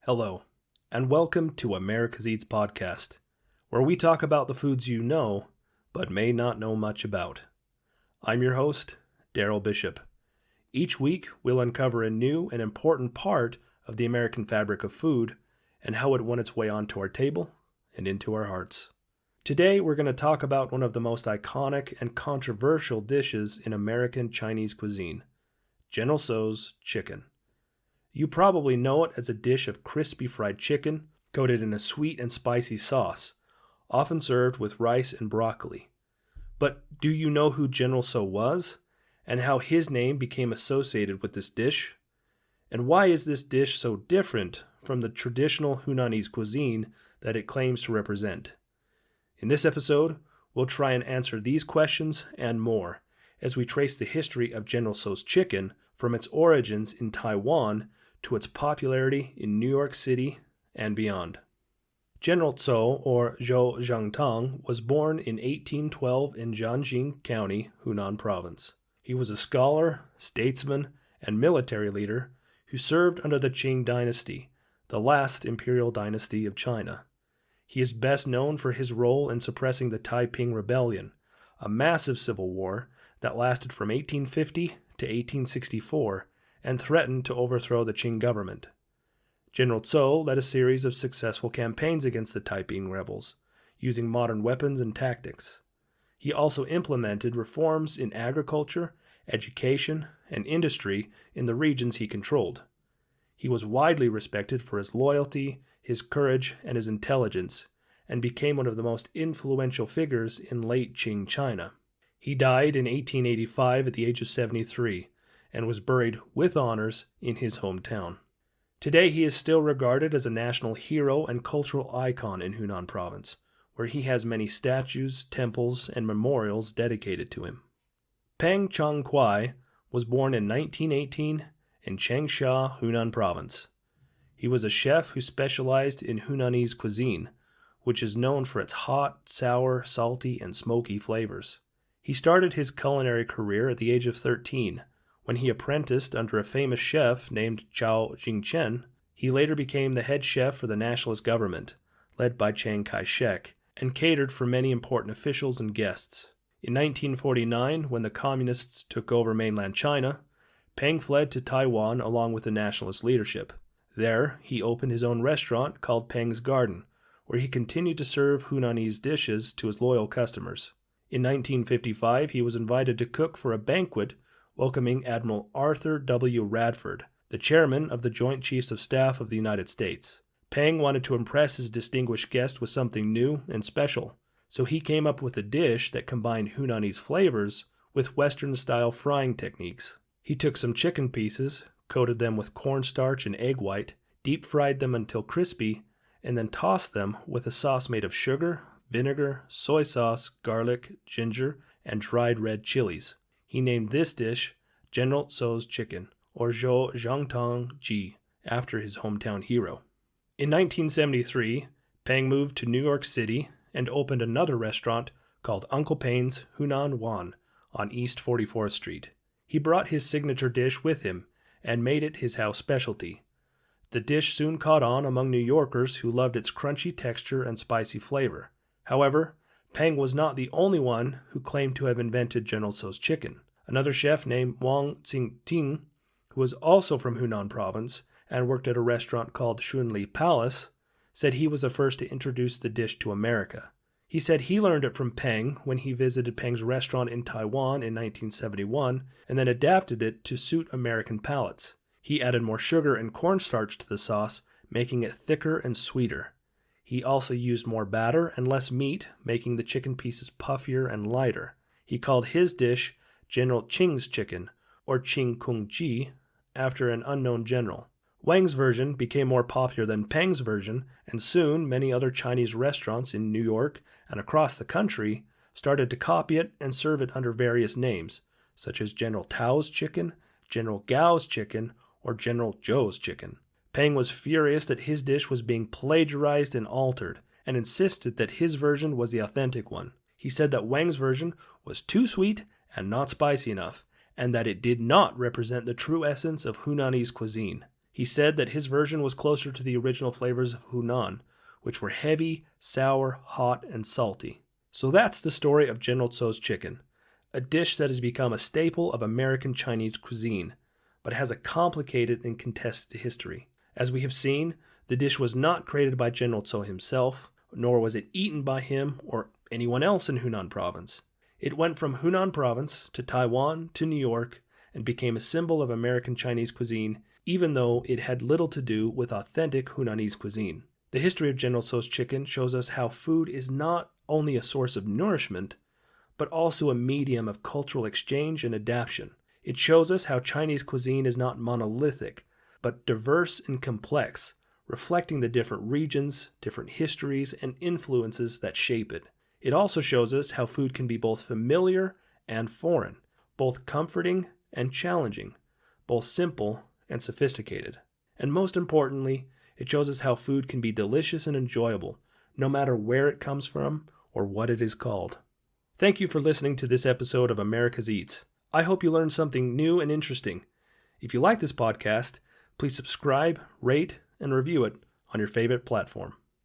Hello, and welcome to America's Eats Podcast, where we talk about the foods you know, but may not know much about. I'm your host, Daryl Bishop. Each week, we'll uncover a new and important part of the American fabric of food and how it won its way onto our table and into our hearts. Today, we're going to talk about one of the most iconic and controversial dishes in American Chinese cuisine, General Tso's chicken. You probably know it as a dish of crispy fried chicken coated in a sweet and spicy sauce, often served with rice and broccoli. But do you know who General Tso was, and how his name became associated with this dish? And why is this dish so different from the traditional Hunanese cuisine that it claims to represent? In this episode, we'll try and answer these questions and more as we trace the history of General Tso's chicken from its origins in Taiwan to its popularity in New York City and beyond. General Tso, or Zhou Zhangtang, was born in 1812 in Jianjing County, Hunan Province. He was a scholar, statesman, and military leader who served under the Qing dynasty, the last imperial dynasty of China. He is best known for his role in suppressing the Taiping Rebellion, a massive civil war that lasted from 1850 to 1864 and threatened to overthrow the Qing government. General Tso led a series of successful campaigns against the Taiping rebels, using modern weapons and tactics. He also implemented reforms in agriculture, education, and industry in the regions he controlled. He was widely respected for his loyalty, his courage, and his intelligence, and became one of the most influential figures in late Qing China. He died in 1885 at the age of 73, and was buried with honors in his hometown. Today he is still regarded as a national hero and cultural icon in Hunan Province, where he has many statues, temples, and memorials dedicated to him. Peng Changkuai was born in 1918 in Changsha, Hunan Province. He was a chef who specialized in Hunanese cuisine, which is known for its hot, sour, salty, and smoky flavors. He started his culinary career at the age of 13, when he apprenticed under a famous chef named Zhao Jingchen. He later became the head chef for the nationalist government, led by Chiang Kai-shek, and catered for many important officials and guests. In 1949, when the communists took over mainland China, Peng fled to Taiwan along with the nationalist leadership. There, he opened his own restaurant called Peng's Garden, where he continued to serve Hunanese dishes to his loyal customers. In 1955, he was invited to cook for a banquet welcoming Admiral Arthur W. Radford, the chairman of the Joint Chiefs of Staff of the United States. Peng wanted to impress his distinguished guest with something new and special, so he came up with a dish that combined Hunanese flavors with Western-style frying techniques. He took some chicken pieces, coated them with cornstarch and egg white, deep-fried them until crispy, and then tossed them with a sauce made of sugar, vinegar, soy sauce, garlic, ginger, and dried red chilies. He named this dish General Tso's chicken, or Zhou Zhangtang Ji, after his hometown hero. In 1973, Peng moved to New York City and opened another restaurant called Uncle Payne's Hunan Wan on East 44th Street. He brought his signature dish with him and made it his house specialty. The dish soon caught on among New Yorkers who loved its crunchy texture and spicy flavor. However, Peng was not the only one who claimed to have invented General Tso's chicken. Another chef named Wang Xingting, who was also from Hunan Province and worked at a restaurant called Shunli Palace, said he was the first to introduce the dish to America. He said he learned it from Peng when he visited Peng's restaurant in Taiwan in 1971 and then adapted it to suit American palates. He added more sugar and cornstarch to the sauce, making it thicker and sweeter. He also used more batter and less meat, making the chicken pieces puffier and lighter. He called his dish General Qing's chicken, or Qing Kung Ji, after an unknown general. Wang's version became more popular than Peng's version, and soon many other Chinese restaurants in New York and across the country started to copy it and serve it under various names, such as General Tao's chicken, General Gao's chicken, or General Zhou's chicken. Peng was furious that his dish was being plagiarized and altered, and insisted that his version was the authentic one. He said that Wang's version was too sweet and not spicy enough, and that it did not represent the true essence of Hunanese cuisine. He He said that his version was closer to the original flavors of Hunan, which were heavy, sour, hot, and salty. So that's the story of General Tso's chicken, a dish that has become a staple of American Chinese cuisine, but has a complicated and contested history. As we have seen, the dish was not created by General Tso himself, nor was it eaten by him or anyone else in Hunan province. It went from Hunan province to Taiwan to New York and became a symbol of American Chinese cuisine, even though it had little to do with authentic Hunanese cuisine. The history of General Tso's chicken shows us how food is not only a source of nourishment, but also a medium of cultural exchange and adaptation. It shows us how Chinese cuisine is not monolithic, but diverse and complex, reflecting the different regions, different histories, and influences that shape it. It also shows us how food can be both familiar and foreign, both comforting and challenging, both simple and sophisticated. And most importantly, it shows us how food can be delicious and enjoyable, no matter where it comes from or what it is called. Thank you for listening to this episode of America's Eats. I hope you learned something new and interesting. If you like this podcast, please subscribe, rate, and review it on your favorite platform.